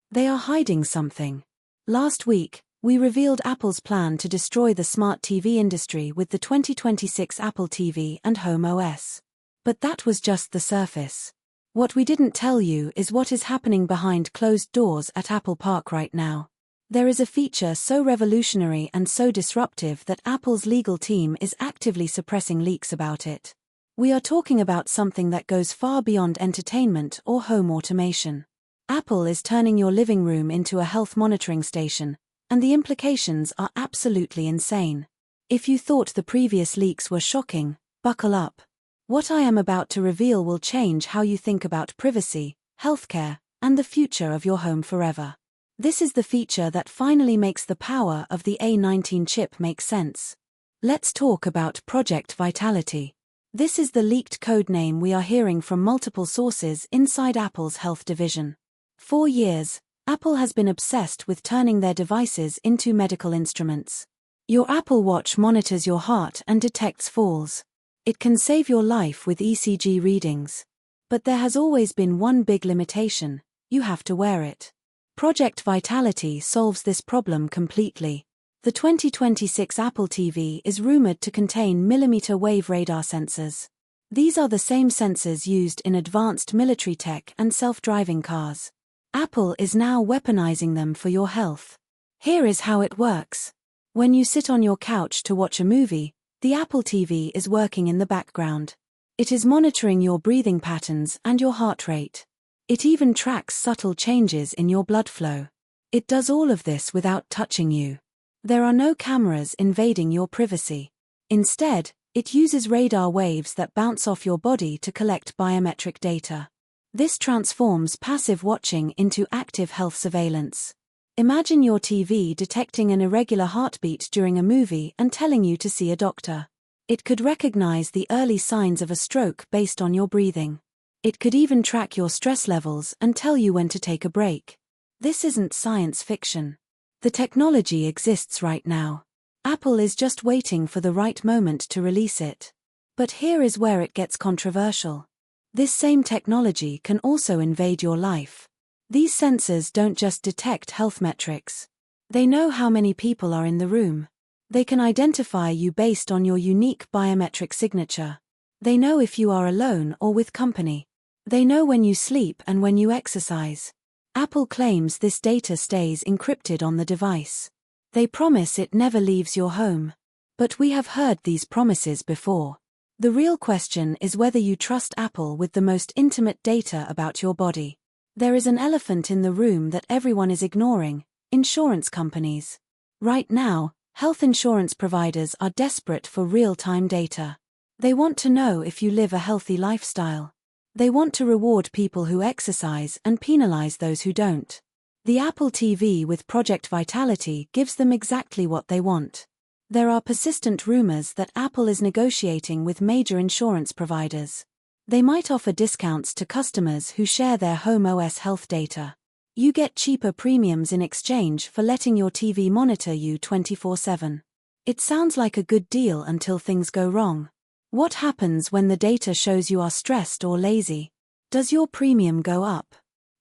They are hiding something. Last week, we revealed Apple's plan to destroy the smart TV industry with the 2026 Apple TV and Home OS. But that was just the surface. What we didn't tell you is what is happening behind closed doors at Apple Park right now. There is a feature so revolutionary and so disruptive that Apple's legal team is actively suppressing leaks about it. We are talking about something that goes far beyond entertainment or home automation. Apple is turning your living room into a health monitoring station, and the implications are absolutely insane. If you thought the previous leaks were shocking, buckle up. What I am about to reveal will change how you think about privacy, healthcare, and the future of your home forever. This is the feature that finally makes the power of the A19 chip make sense. Let's talk about Project Vitality. This is the leaked code name we are hearing from multiple sources inside Apple's health division. For years, Apple has been obsessed with turning their devices into medical instruments. Your Apple Watch monitors your heart and detects falls. It can save your life with ECG readings. But there has always been one big limitation: you have to wear it. Project Vitality solves this problem completely. The 2026 Apple TV is rumored to contain millimeter-wave radar sensors. These are the same sensors used in advanced military tech and self-driving cars. Apple is now weaponizing them for your health. Here is how it works. When you sit on your couch to watch a movie, the Apple TV is working in the background. It is monitoring your breathing patterns and your heart rate. It even tracks subtle changes in your blood flow. It does all of this without touching you. There are no cameras invading your privacy. Instead, it uses radar waves that bounce off your body to collect biometric data. This transforms passive watching into active health surveillance. Imagine your TV detecting an irregular heartbeat during a movie and telling you to see a doctor. It could recognize the early signs of a stroke based on your breathing. It could even track your stress levels and tell you when to take a break. This isn't science fiction. The technology exists right now. Apple is just waiting for the right moment to release it. But here is where it gets controversial. This same technology can also invade your life. These sensors don't just detect health metrics. They know how many people are in the room. They can identify you based on your unique biometric signature. They know if you are alone or with company. They know when you sleep and when you exercise. Apple claims this data stays encrypted on the device. They promise it never leaves your home. But we have heard these promises before. The real question is whether you trust Apple with the most intimate data about your body. There is an elephant in the room that everyone is ignoring: insurance companies. Right now, health insurance providers are desperate for real-time data. They want to know if you live a healthy lifestyle. They want to reward people who exercise and penalize those who don't. The Apple TV with Project Vitality gives them exactly what they want. There are persistent rumors that Apple is negotiating with major insurance providers. They might offer discounts to customers who share their Home OS health data. You get cheaper premiums in exchange for letting your TV monitor you 24/7. It sounds like a good deal until things go wrong. What happens when the data shows you are stressed or lazy? Does your premium go up?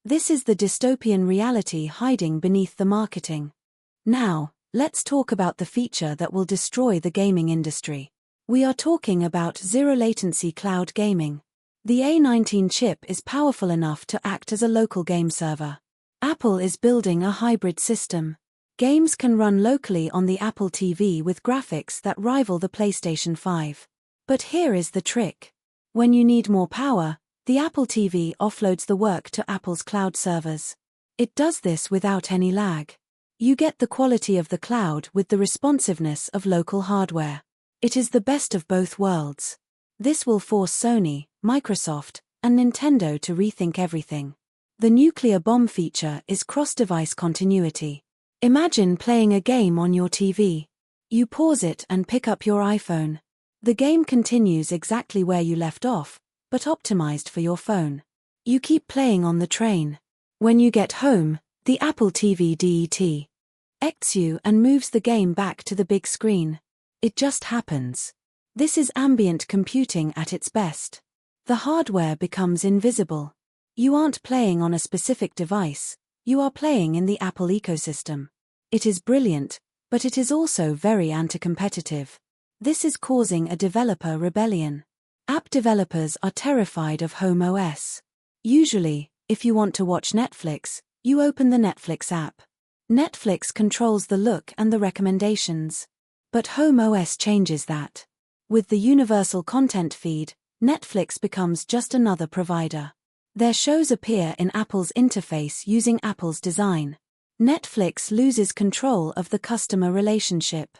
This is the dystopian reality hiding beneath the marketing. Now, let's talk about the feature that will destroy the gaming industry. We are talking about zero-latency cloud gaming. The A19 chip is powerful enough to act as a local game server. Apple is building a hybrid system. Games can run locally on the Apple TV with graphics that rival the PlayStation 5. But here is the trick. When you need more power, the Apple TV offloads the work to Apple's cloud servers. It does this without any lag. You get the quality of the cloud with the responsiveness of local hardware. It is the best of both worlds. This will force Sony, Microsoft, and Nintendo to rethink everything. The nuclear bomb feature is cross-device continuity. Imagine playing a game on your TV. You pause it and pick up your iPhone. The game continues exactly where you left off, but optimized for your phone. You keep playing on the train. When you get home, the Apple TV detects you and moves the game back to the big screen. It just happens. This is ambient computing at its best. The hardware becomes invisible. You aren't playing on a specific device, You are playing in the Apple ecosystem. It is brilliant, but it is also very anti-competitive. This is causing a developer rebellion. App developers are terrified of Home OS. Usually, if you want to watch Netflix, you open the Netflix app. Netflix controls the look and the recommendations. But Home OS changes that. With the universal content feed, Netflix becomes just another provider. Their shows appear in Apple's interface using Apple's design. Netflix loses control of the customer relationship.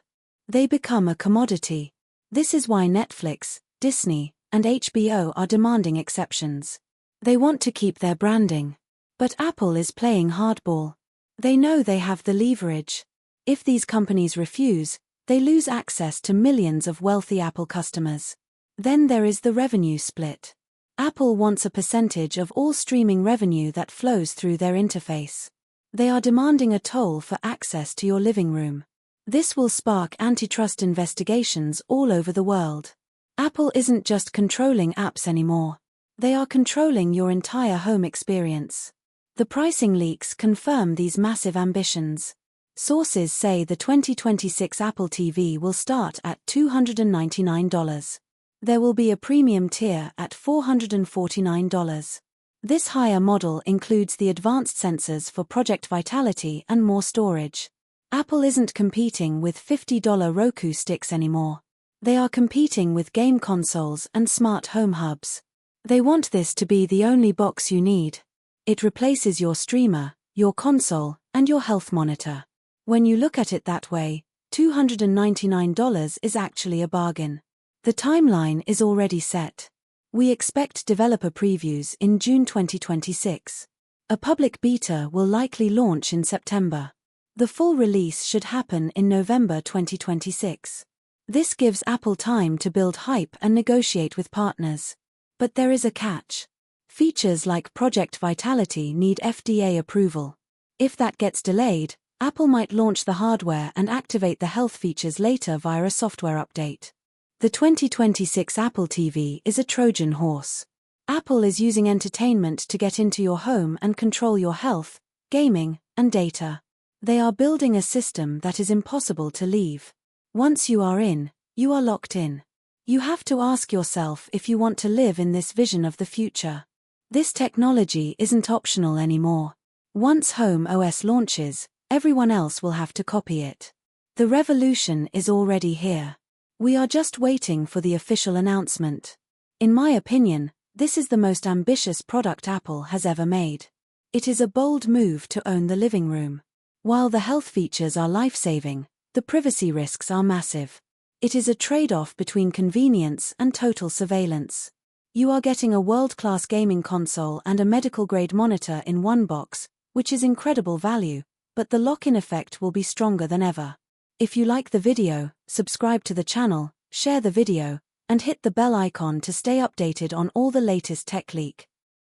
They become a commodity. This is why Netflix, Disney, and HBO are demanding exceptions. They want to keep their branding. But Apple is playing hardball. They know they have the leverage. If these companies refuse, they lose access to millions of wealthy Apple customers. Then there is the revenue split. Apple wants a percentage of all streaming revenue that flows through their interface. They are demanding a toll for access to your living room. This will spark antitrust investigations all over the world. Apple isn't just controlling apps anymore. They are controlling your entire home experience. The pricing leaks confirm these massive ambitions. Sources say the 2026 Apple TV will start at $299. There will be a premium tier at $449. This higher model includes the advanced sensors for Project Vitality and more storage. Apple isn't competing with $50 Roku sticks anymore. They are competing with game consoles and smart home hubs. They want this to be the only box you need. It replaces your streamer, your console, and your health monitor. When you look at it that way, $299 is actually a bargain. The timeline is already set. We expect developer previews in June 2026. A public beta will likely launch in September. The full release should happen in November 2026. This gives Apple time to build hype and negotiate with partners. But there is a catch. Features like Project Vitality need FDA approval. If that gets delayed, Apple might launch the hardware and activate the health features later via a software update. The 2026 Apple TV is a Trojan horse. Apple is using entertainment to get into your home and control your health, gaming, and data. They are building a system that is impossible to leave. Once you are in, you are locked in. You have to ask yourself if you want to live in this vision of the future. This technology isn't optional anymore. Once Home OS launches, everyone else will have to copy it. The revolution is already here. We are just waiting for the official announcement. In my opinion, this is the most ambitious product Apple has ever made. It is a bold move to own the living room. While the health features are life-saving, the privacy risks are massive. It is a trade-off between convenience and total surveillance. You are getting a world-class gaming console and a medical-grade monitor in one box, which is incredible value, but the lock-in effect will be stronger than ever. If you like the video, subscribe to the channel, share the video, and hit the bell icon to stay updated on all the latest tech leak.